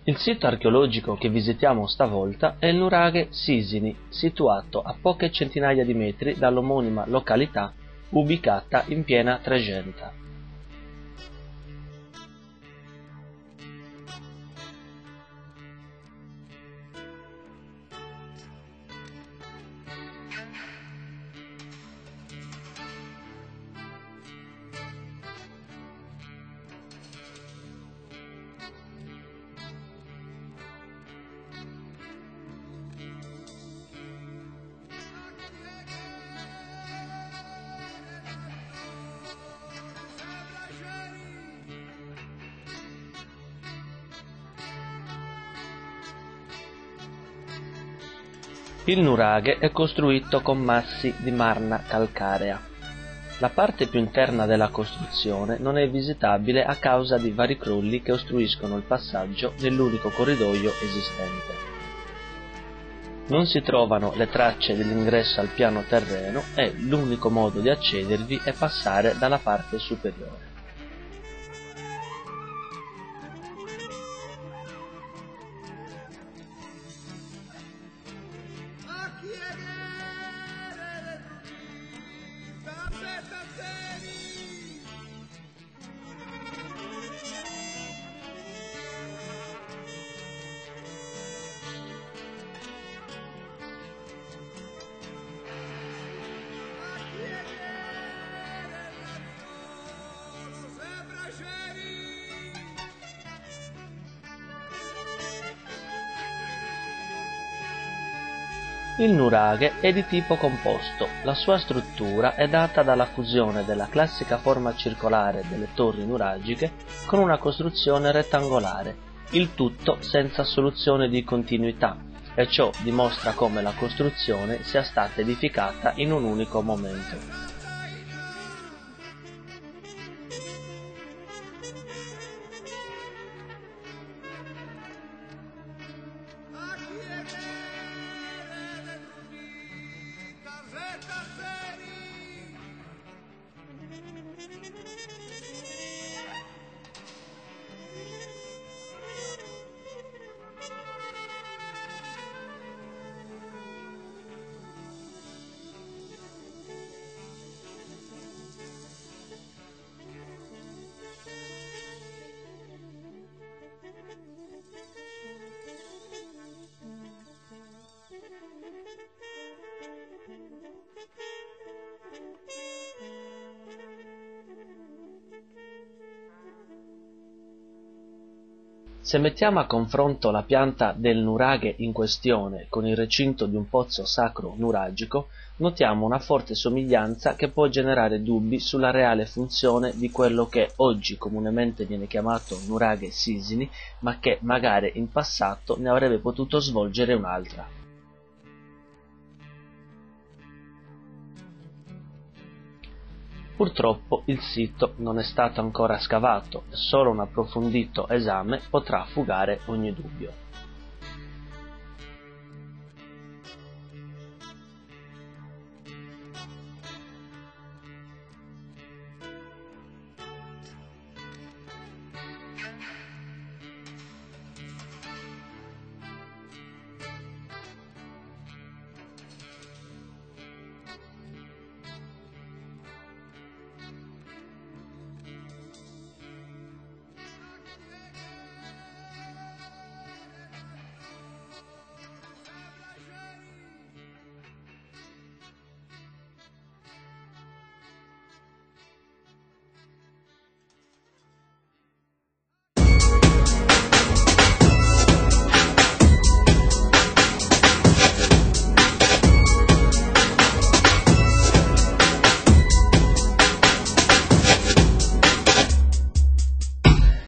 Il sito archeologico che visitiamo stavolta è il nuraghe Sisini, situato a poche centinaia di metri dall'omonima località ubicata in piena Tregenta. Il nuraghe è costruito con massi di marna calcarea. La parte più interna della costruzione non è visitabile a causa di vari crolli che ostruiscono il passaggio nell'unico corridoio esistente. Non si trovano le tracce dell'ingresso al piano terreno e l'unico modo di accedervi è passare dalla parte superiore. Il nuraghe è di tipo composto, la sua struttura è data dalla fusione della classica forma circolare delle torri nuragiche con una costruzione rettangolare, il tutto senza soluzione di continuità, e ciò dimostra come la costruzione sia stata edificata in un unico momento. Se mettiamo a confronto la pianta del nuraghe in questione con il recinto di un pozzo sacro nuragico, notiamo una forte somiglianza che può generare dubbi sulla reale funzione di quello che oggi comunemente viene chiamato nuraghe Sisini, ma che magari in passato ne avrebbe potuto svolgere un'altra. Purtroppo il sito non è stato ancora scavato e solo un approfondito esame potrà fugare ogni dubbio.